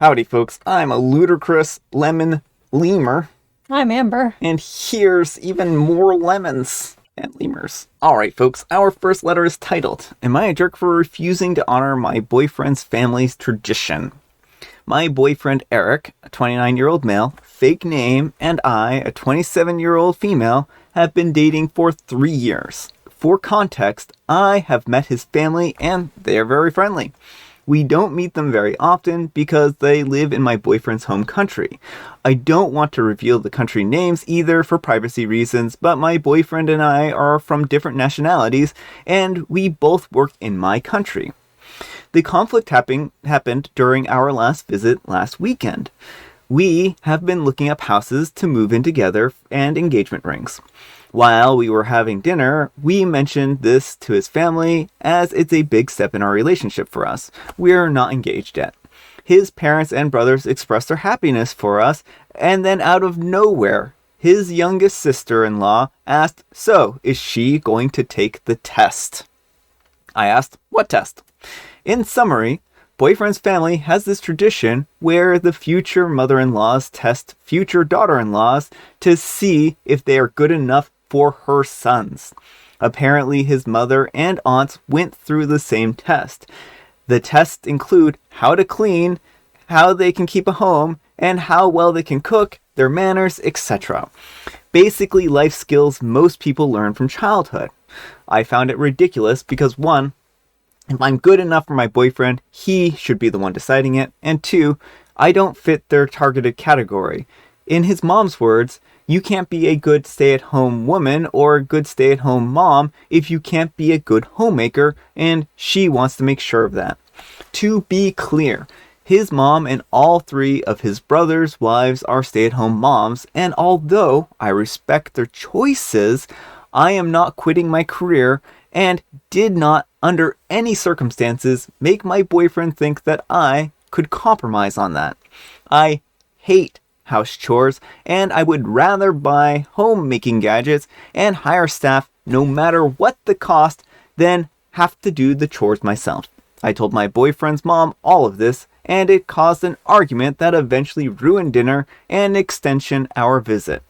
Howdy, folks. I'm a ludicrous lemon lemur. I'm Amber. And here's even more lemons and lemurs. Alright, folks, our first letter is titled, Am I a Jerk for Refusing to Honor My Boyfriend's Family's Tradition? My boyfriend Eric, a 29-year-old male, fake name, and I, a 27-year-old female, have been dating for 3 years. For context, I have met his family and they are very friendly. We don't meet them very often because they live in my boyfriend's home country. I don't want to reveal the country names either for privacy reasons, but my boyfriend and I are from different nationalities and we both work in my country. The conflict happened during our last visit last weekend. We have been looking up houses to move in together and engagement rings. While we were having dinner, we mentioned this to his family as it's a big step in our relationship for us. We're not engaged yet. His parents and brothers expressed their happiness for us, and then out of nowhere, his youngest sister-in-law asked, "So, is she going to take the test?" I asked, "What test?" In summary, boyfriend's family has this tradition where the future mother-in-laws test future daughter-in-laws to see if they are good enough for her sons. Apparently, his mother and aunts went through the same test. The tests include how to clean, how they can keep a home, and how well they can cook, their manners, etc. Basically, life skills most people learn from childhood. I found it ridiculous because 1, if I'm good enough for my boyfriend, he should be the one deciding it, and 2, I don't fit their targeted category. In his mom's words, you can't be a good stay-at-home woman or a good stay-at-home mom if you can't be a good homemaker, and she wants to make sure of that. To be clear, his mom and all 3 of his brothers' wives are stay-at-home moms, and although I respect their choices, I am not quitting my career and did not, under any circumstances, make my boyfriend think that I could compromise on that. I hate house chores, and I would rather buy homemaking gadgets and hire staff no matter what the cost than have to do the chores myself. I told my boyfriend's mom all of this, and it caused an argument that eventually ruined dinner and extension our visit.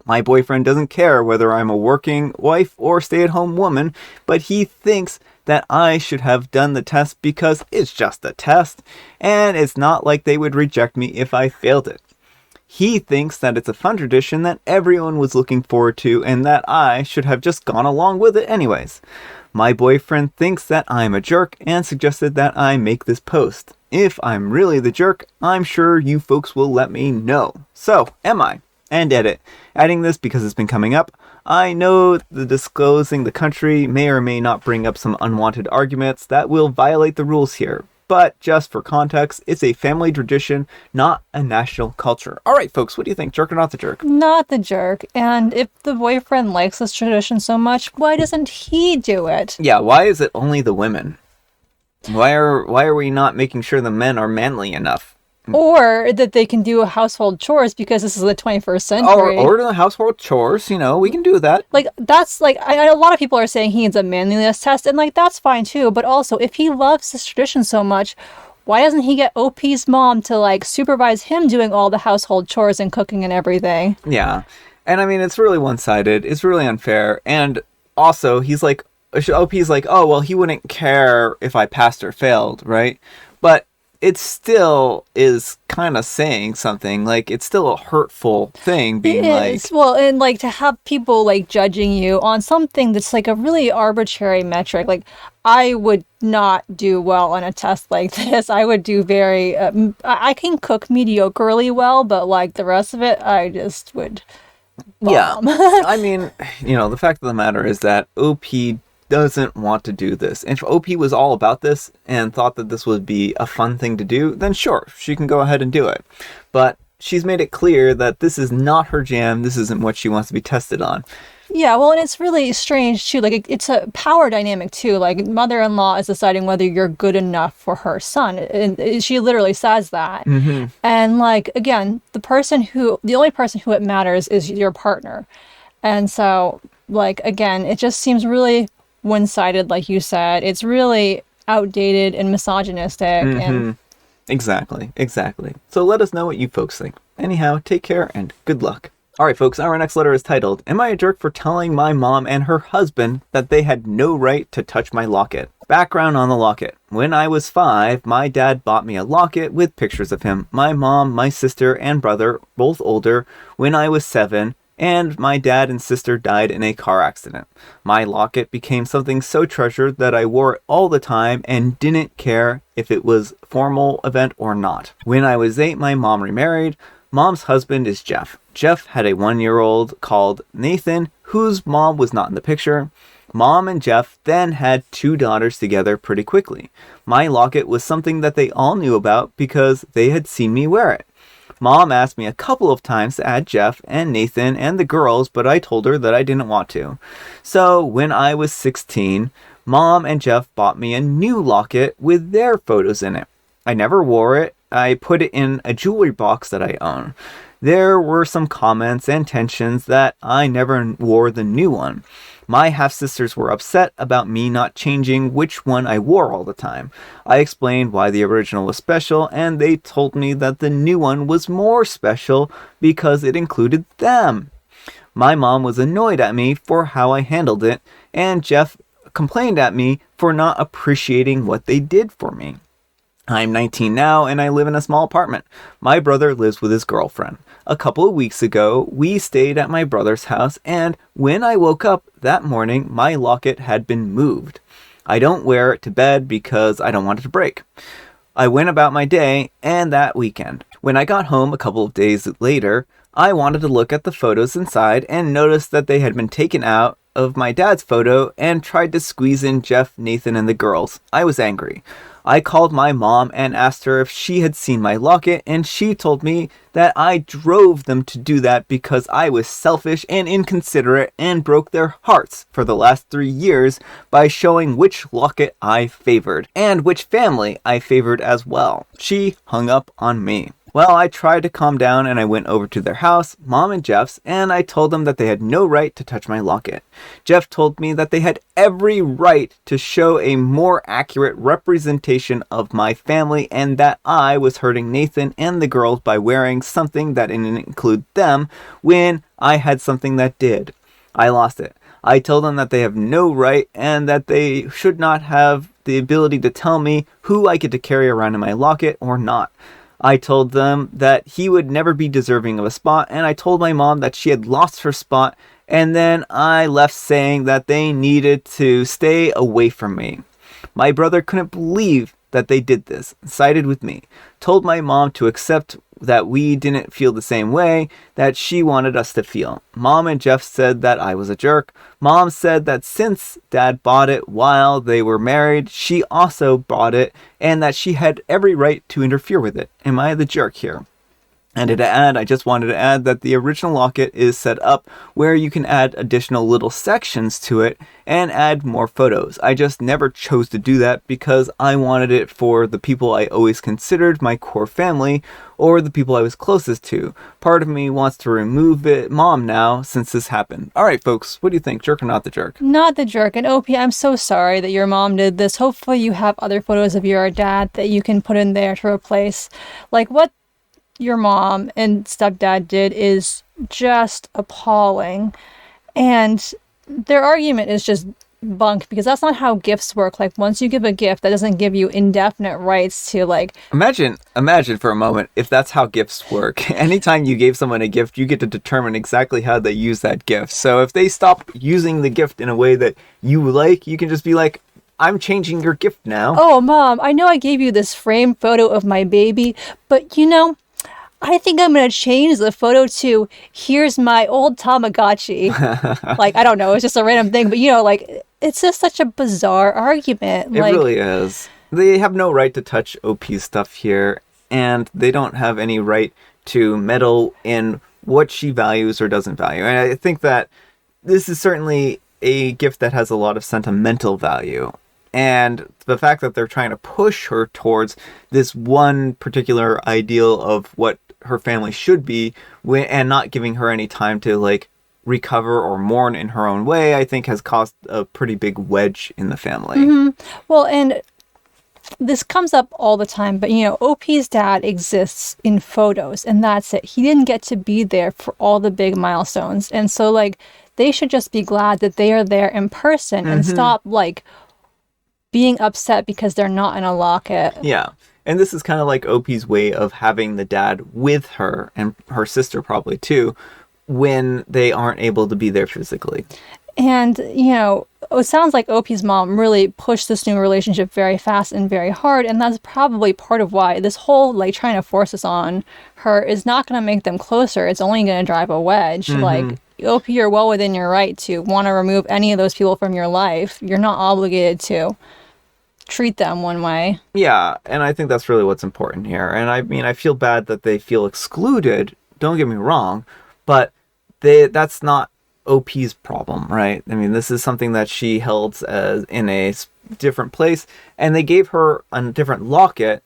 My boyfriend doesn't care whether I'm a working wife or stay-at-home woman, but he thinks that I should have done the test because it's just a test, and it's not like they would reject me if I failed it. He thinks that it's a fun tradition that everyone was looking forward to and that I should have just gone along with it anyways. My boyfriend thinks that I'm a jerk and suggested that I make this post. If I'm really the jerk, I'm sure you folks will let me know. So, am I? And edit. Adding this because it's been coming up. I know the disclosing the country may or may not bring up some unwanted arguments that will violate the rules here. But just for context, it's a family tradition, not a national culture. All right, folks, what do you think? Jerk or not the jerk? Not the jerk. And if the boyfriend likes this tradition so much, why doesn't he do it? Yeah, why is it only the women? Why are we not making sure the men are manly enough? Or that they can do household chores because this is the 21st century. Or the household chores, we can do that. That's a lot of people are saying he needs a manliness test, and that's fine too. But also, if he loves this tradition so much, why doesn't he get OP's mom to supervise him doing all the household chores and cooking and everything? Yeah. And I mean, it's really one-sided. It's really unfair. And also, OP's like, oh, well, he wouldn't care if I passed or failed, right? But it still is kind of saying something. It's still a hurtful thing being Well, and to have people judging you on something that's a really arbitrary metric. I would not do well on a test like this. I would do very I can cook mediocrely well, but the rest of it I just would bomb. Yeah. I mean, the fact of the matter is that OP doesn't want to do this. And if OP was all about this and thought that this would be a fun thing to do, then sure, she can go ahead and do it. But she's made it clear that this is not her jam. This isn't what she wants to be tested on. Yeah, well, and it's really strange too. It's a power dynamic too. Mother-in-law is deciding whether you're good enough for her son, and she literally says that. Mm-hmm. And again, the only person who it matters is your partner. And so again, it just seems really one-sided, like you said. It's really outdated and misogynistic. Mm-hmm. And Exactly, exactly. So let us know what you folks think. Anyhow, take care and good luck. Alright folks, our next letter is titled, Am I a Jerk for Telling My Mom and Her Husband That They Had No Right to Touch My Locket? Background on the locket. When I was 5, my dad bought me a locket with pictures of him, my mom, my sister, and brother, both older, when I was 7, and my dad and sister died in a car accident. My locket became something so treasured that I wore it all the time and didn't care if it was a formal event or not. When I was 8, my mom remarried. Mom's husband is Jeff. Jeff had a 1-year-old called Nathan, whose mom was not in the picture. Mom and Jeff then had 2 daughters together pretty quickly. My locket was something that they all knew about because they had seen me wear it. Mom asked me a couple of times to add Jeff and Nathan and the girls, but I told her that I didn't want to. So when I was 16, Mom and Jeff bought me a new locket with their photos in it. I never wore it. I put it in a jewelry box that I own. There were some comments and tensions that I never wore the new one. My half-sisters were upset about me not changing which one I wore all the time. I explained why the original was special, and they told me that the new one was more special because it included them. My mom was annoyed at me for how I handled it, and Jeff complained at me for not appreciating what they did for me. I'm 19 now, and I live in a small apartment. My brother lives with his girlfriend. A couple of weeks ago, we stayed at my brother's house, and when I woke up that morning, my locket had been moved. I don't wear it to bed because I don't want it to break. I went about my day, and that weekend. When I got home a couple of days later, I wanted to look at the photos inside and noticed that they had been taken out of my dad's photo and tried to squeeze in Jeff, Nathan, and the girls. I was angry. I called my mom and asked her if she had seen my locket, and she told me that I drove them to do that because I was selfish and inconsiderate and broke their hearts for the last 3 years by showing which locket I favored and which family I favored as well. She hung up on me. Well, I tried to calm down and I went over to their house, Mom and Jeff's, and I told them that they had no right to touch my locket. Jeff told me that they had every right to show a more accurate representation of my family and that I was hurting Nathan and the girls by wearing something that didn't include them when I had something that did. I lost it. I told them that they have no right and that they should not have the ability to tell me who I get to carry around in my locket or not. I told them that he would never be deserving of a spot, and I told my mom that she had lost her spot, and then I left saying that they needed to stay away from me. My brother couldn't believe that they did this, sided with me, told my mom to accept that we didn't feel the same way that she wanted us to feel. Mom and Jeff said that I was a jerk. Mom said that since Dad bought it while they were married, she also bought it and that she had every right to interfere with it. Am I the jerk here? And I just wanted to add that the original locket is set up where you can add additional little sections to it and add more photos. I just never chose to do that because I wanted it for the people I always considered my core family or the people I was closest to. Part of me wants to remove it, Mom, now since this happened. All right, folks, what do you think? Jerk or not the jerk? Not the jerk. And OP, I'm so sorry that your mom did this. Hopefully you have other photos of your dad that you can put in there to replace. Like what your mom and stepdad did is just appalling. And their argument is just bunk because that's not how gifts work. Like once you give a gift, that doesn't give you indefinite rights to like... Imagine for a moment if that's how gifts work. Anytime you gave someone a gift, you get to determine exactly how they use that gift. So if they stop using the gift in a way that you like, you can just be like, I'm changing your gift now. Oh, Mom, I know I gave you this framed photo of my baby, but I think I'm going to change the photo to, here's my old Tamagotchi. Like, I don't know, it's just a random thing, but it's just such a bizarre argument. It really is. They have no right to touch OP's stuff here, and they don't have any right to meddle in what she values or doesn't value. And I think that this is certainly a gift that has a lot of sentimental value. And the fact that they're trying to push her towards this one particular ideal of what her family should be and not giving her any time to recover or mourn in her own way, I think has caused a pretty big wedge in the family. Mm-hmm. Well, and this comes up all the time, but OP's dad exists in photos and that's it. He didn't get to be there for all the big milestones. And so like they should just be glad that they are there in person and stop like being upset because they're not in a locket. Yeah. And this is kind of like OP's way of having the dad with her and her sister probably too when they aren't able to be there physically. And, it sounds like OP's mom really pushed this new relationship very fast and very hard. And that's probably part of why this whole, like, trying to force this on her is not going to make them closer. It's only going to drive a wedge. Like, OP, you're well within your right to want to remove any of those people from your life. You're not obligated to treat them one way. Yeah, and I think that's really what's important here. And I mean, I feel bad that they feel excluded. Don't get me wrong. But that's not OP's problem, right? I mean, this is something that she held as in a different place, and they gave her a different locket,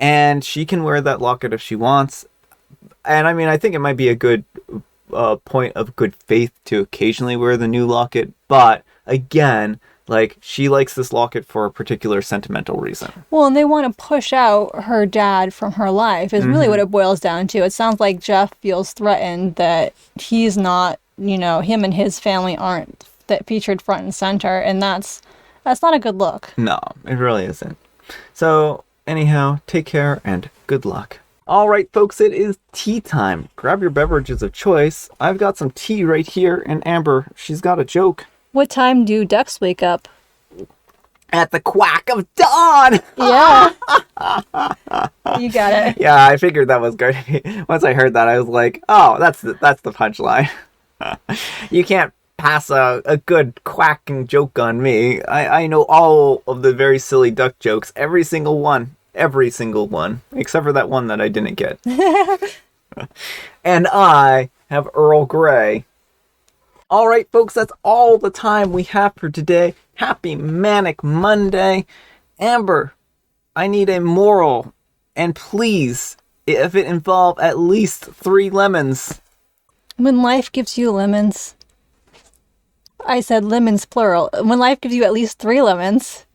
and she can wear that locket if she wants. And I mean, I think it might be a good point of good faith to occasionally wear the new locket, but again, like, she likes this locket for a particular sentimental reason. Well, and they want to push out her dad from her life is really what it boils down to. It sounds like Jeff feels threatened that he's not, him and his family aren't featured front and center, and that's not a good look. No, it really isn't. So, anyhow, take care and good luck. All right, folks, it is tea time. Grab your beverages of choice. I've got some tea right here, and Amber, she's got a joke. What time do ducks wake up? At the quack of dawn! Yeah. You got it. Yeah, I figured that was going to be... Once I heard that, I was like, oh, that's the punchline. You can't pass a good quacking joke on me. I know all of the very silly duck jokes. Every single one. Except for that one that I didn't get. And I have Earl Grey. All right, folks, that's all the time we have for today. Happy Manic Monday. Amber, I need a moral. And please, if it involves at least 3 lemons. When life gives you lemons. I said lemons plural. When life gives you at least 3 lemons,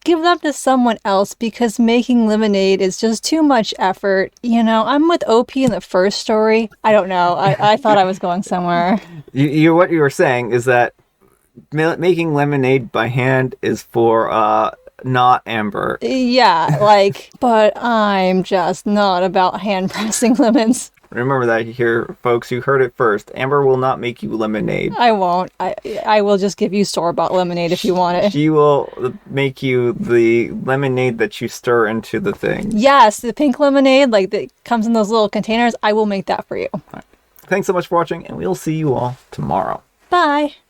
give them to someone else because making lemonade is just too much effort. I'm with OP in the first story. I don't know. I thought I was going somewhere. What you were saying is that making lemonade by hand is for not Amber. Yeah, but I'm just not about hand pressing lemons. Remember that here, folks. You heard it first. Amber will not make you lemonade. I won't. I will just give you store-bought lemonade if you want it. She will make you the lemonade that you stir into the thing. Yes, the pink lemonade, that comes in those little containers. I will make that for you. Right. Thanks so much for watching, and we'll see you all tomorrow. Bye.